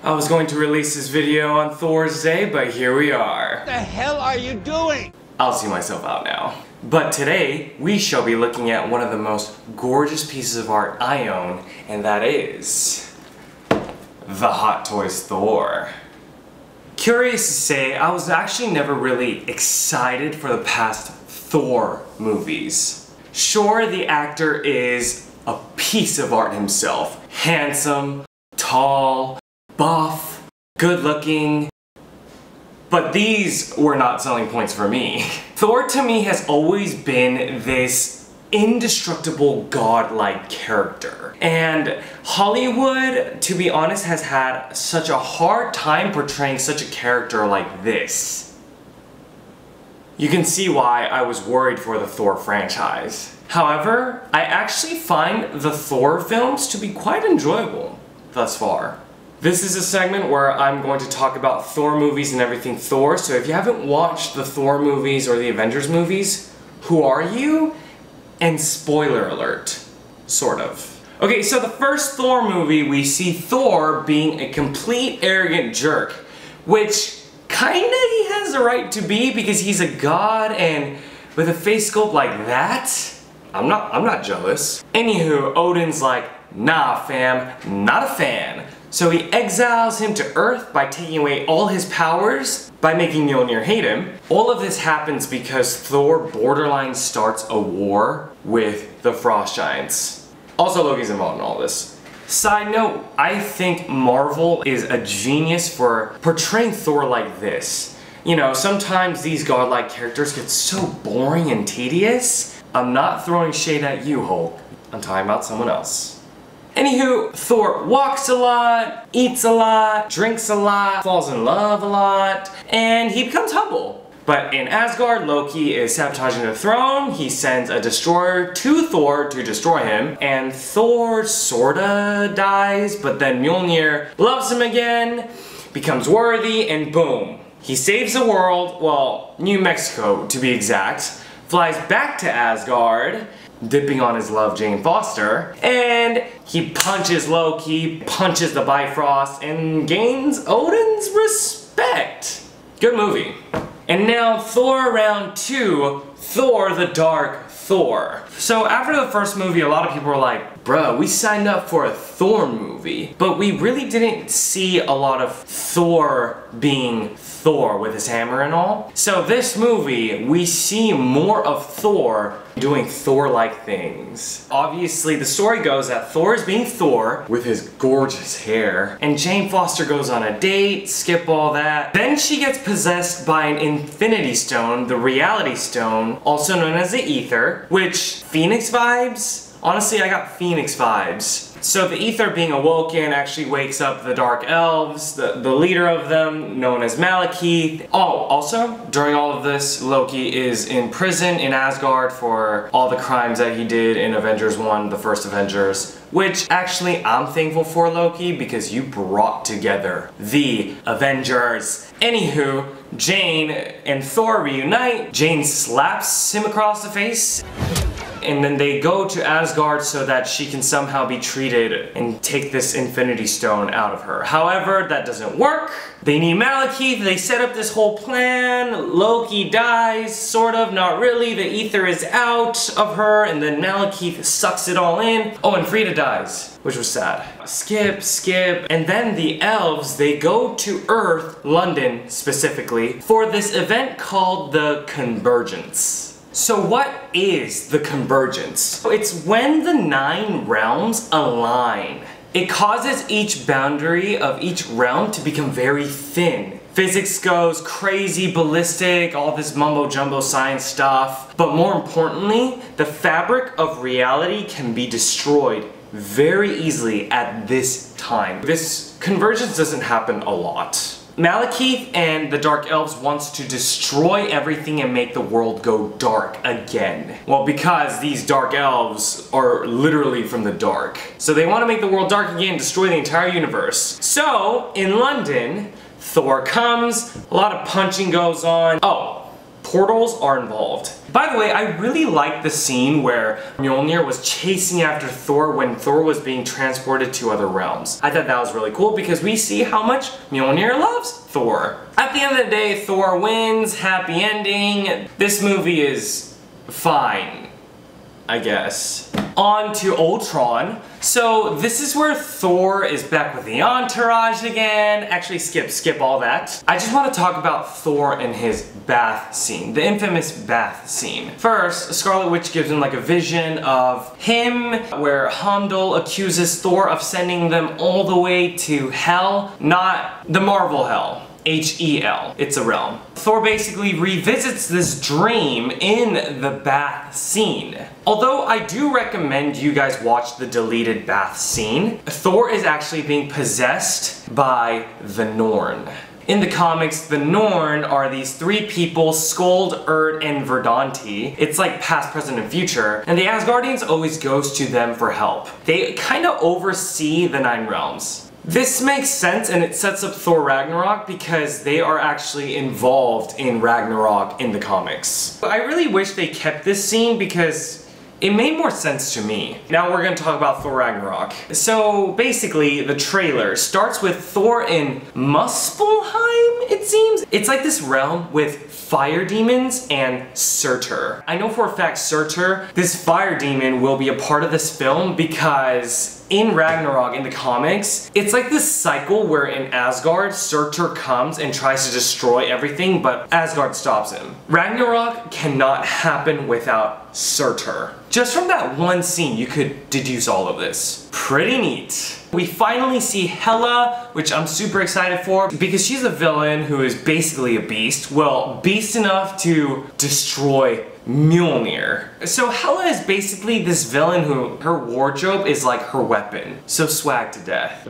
I was going to release this video on Thor's Day, but here we are. What the hell are you doing? I'll see myself out now. But today, we shall be looking at one of the most gorgeous pieces of art I own, and that is the Hot Toys Thor. Curious to say, I was actually never really excited for the past Thor movies. Sure, the actor is a piece of art himself. Handsome, tall, buff, good looking. But these were not selling points for me. Thor to me has always been this indestructible godlike character. And Hollywood, to be honest, has had such a hard time portraying such a character like this. You can see why I was worried for the Thor franchise. However, I actually find the Thor films to be quite enjoyable thus far. This is a segment where I'm going to talk about Thor movies and everything Thor, so if you haven't watched the Thor movies or the Avengers movies, who are you? And spoiler alert, sort of. Okay, so the first Thor movie, we see Thor being a complete arrogant jerk, which kinda he has the right to be because he's a god, and with a face sculpt like that, I'm not jealous. Anywho, Odin's like, nah fam, not a fan. So he exiles him to Earth by taking away all his powers, by making Mjolnir hate him. All of this happens because Thor borderline starts a war with the Frost Giants. Also, Loki's involved in all this. Side note, I think Marvel is a genius for portraying Thor like this. You know, sometimes these godlike characters get so boring and tedious. I'm not throwing shade at you, Hulk. I'm talking about someone else. Anywho, Thor walks a lot, eats a lot, drinks a lot, falls in love a lot, and he becomes humble. But in Asgard, Loki is sabotaging the throne, he sends a destroyer to Thor to destroy him, and Thor sorta dies, but then Mjolnir loves him again, becomes worthy, and boom. He saves the world, well, New Mexico to be exact, flies back to Asgard, dipping on his love Jane Foster, and he punches Loki, punches the Bifrost, and gains Odin's respect. Good movie. And now Thor round 2, Thor the Dark Thor. So after the first movie, a lot of people were like, bruh, we signed up for a Thor movie, but we really didn't see a lot of Thor being Thor with his hammer and all. So this movie, we see more of Thor doing Thor-like things. Obviously, the story goes that Thor is being Thor with his gorgeous hair, and Jane Foster goes on a date, skip all that. Then she gets possessed by an Infinity Stone, the Reality Stone, also known as the Ether, which, Phoenix vibes? Honestly, I got Phoenix vibes. So the Ether being awoken actually wakes up the Dark Elves, the leader of them, known as Malekith. Oh, also, during all of this, Loki is in prison in Asgard for all the crimes that he did in Avengers 1, the first Avengers. Which, actually, I'm thankful for, Loki, because you brought together the Avengers. Anywho, Jane and Thor reunite. Jane slaps him across the face. And then they go to Asgard so that she can somehow be treated and take this Infinity Stone out of her. However, that doesn't work. They need Malekith, they set up this whole plan, Loki dies, sort of, not really, the Ether is out of her, and then Malekith sucks it all in. Oh, and Frida dies, which was sad. Skip, and then the elves, they go to Earth, London specifically, for this event called the Convergence. So what is the Convergence? It's when the 9 realms align. It causes each boundary of each realm to become very thin. Physics goes crazy, ballistic, all this mumbo-jumbo science stuff. But more importantly, the fabric of reality can be destroyed very easily at this time. This convergence doesn't happen a lot. Malekith and the Dark Elves wants to destroy everything and make the world go dark again. Well, because these Dark Elves are literally from the dark. So they want to make the world dark again, destroy the entire universe. So, in London, Thor comes, a lot of punching goes on. Oh, portals are involved. By the way, I really like the scene where Mjolnir was chasing after Thor when Thor was being transported to other realms. I thought that was really cool because we see how much Mjolnir loves Thor. At the end of the day, Thor wins, happy ending. This movie is fine, I guess. On to Ultron. So this is where Thor is back with the entourage again. Actually, skip all that. I just want to talk about Thor and his bath scene, the infamous bath scene. First, Scarlet Witch gives him like a vision of him where Heimdall accuses Thor of sending them all the way to hell, not the Marvel hell. H-E-L. It's a realm. Thor basically revisits this dream in the bath scene. Although I do recommend you guys watch the deleted bath scene, Thor is actually being possessed by the Norn. In the comics, the Norn are these three people, Skuld, Urt, and Verdante. It's like past, present, and future, and the Asgardians always goes to them for help. They kind of oversee the 9 realms. This makes sense and it sets up Thor Ragnarok because they are actually involved in Ragnarok in the comics. I really wish they kept this scene because it made more sense to me. Now we're going to talk about Thor Ragnarok. So basically the trailer starts with Thor in Muspelheim, it seems. It's like this realm with fire demons and Surtur. I know for a fact Surtur, this fire demon, will be a part of this film because in Ragnarok, in the comics, it's like this cycle where in Asgard, Surtur comes and tries to destroy everything, but Asgard stops him. Ragnarok cannot happen without Surtur. Just from that one scene, you could deduce all of this. Pretty neat. We finally see Hela, which I'm super excited for, because she's a villain who is basically a beast. Well, beast enough to destroy Mjolnir. So Hela is basically this villain who, her wardrobe is like her weapon. So swag to death.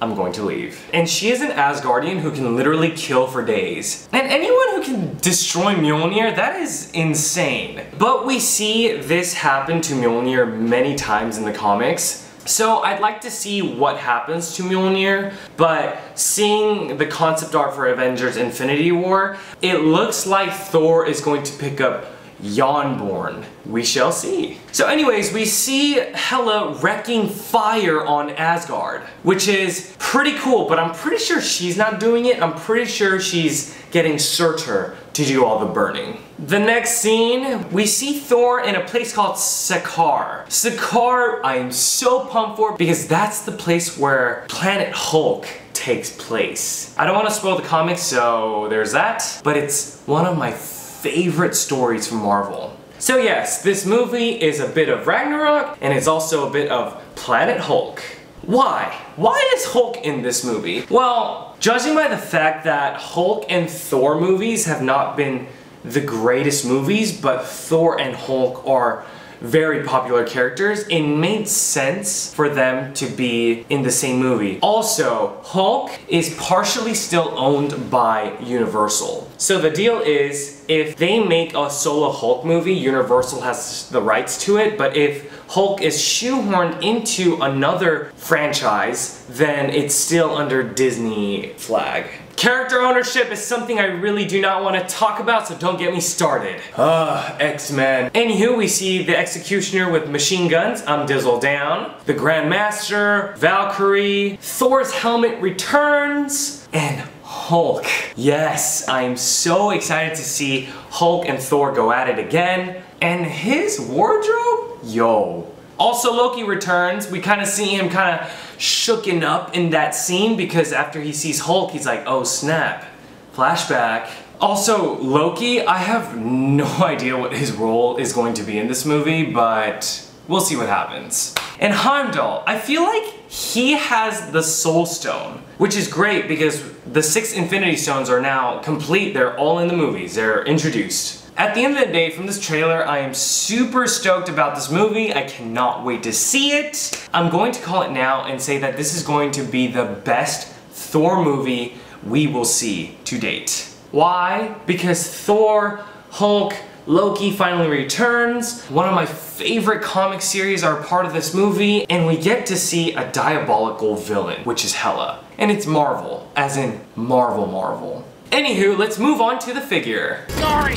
I'm going to leave. And she is an Asgardian who can literally kill for days. And anyone who can destroy Mjolnir, that is insane. But we see this happen to Mjolnir many times in the comics. So I'd like to see what happens to Mjolnir, but seeing the concept art for Avengers Infinity War, it looks like Thor is going to pick up Yonborn. We shall see. So anyways, we see Hela wrecking fire on Asgard, which is pretty cool, but I'm pretty sure she's not doing it. I'm pretty sure she's getting Surtur to do all the burning. The next scene, we see Thor in a place called Sakaar. Sakaar, I am so pumped for because that's the place where Planet Hulk takes place. I don't want to spoil the comics, so there's that, but it's one of my favorite stories from Marvel. So yes, this movie is a bit of Ragnarok, and it's also a bit of Planet Hulk. Why? Why is Hulk in this movie? Well, judging by the fact that Hulk and Thor movies have not been the greatest movies, but Thor and Hulk are very popular characters, it made sense for them to be in the same movie. Also, Hulk is partially still owned by Universal. So the deal is, if they make a solo Hulk movie, Universal has the rights to it, but if Hulk is shoehorned into another franchise, then it's still under Disney flag. Character ownership is something I really do not want to talk about, so don't get me started. X-Men. Anywho, we see the Executioner with machine guns, Dizzle Down, the Grandmaster, Valkyrie, Thor's helmet returns, and Hulk. Yes, I'm so excited to see Hulk and Thor go at it again. And his wardrobe? Yo. Also, Loki returns. We kind of see him kind of shooken up in that scene because after he sees Hulk, he's like, oh snap. Flashback. Also, Loki, I have no idea what his role is going to be in this movie, but we'll see what happens. And Heimdall, I feel like he has the Soul Stone, which is great because the 6 Infinity Stones are now complete. They're all in the movies. They're introduced. At the end of the day, from this trailer, I am super stoked about this movie. I cannot wait to see it. I'm going to call it now and say that this is going to be the best Thor movie we will see to date. Why? Because Thor, Hulk, Loki finally returns. One of my favorite comic series are part of this movie, and we get to see a diabolical villain, which is Hela. And it's Marvel, as in Marvel. Anywho, let's move on to the figure. Sorry.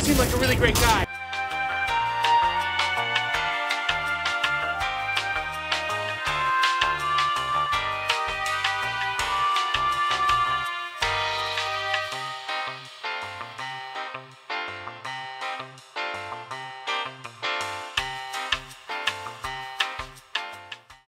seem like a really great guy.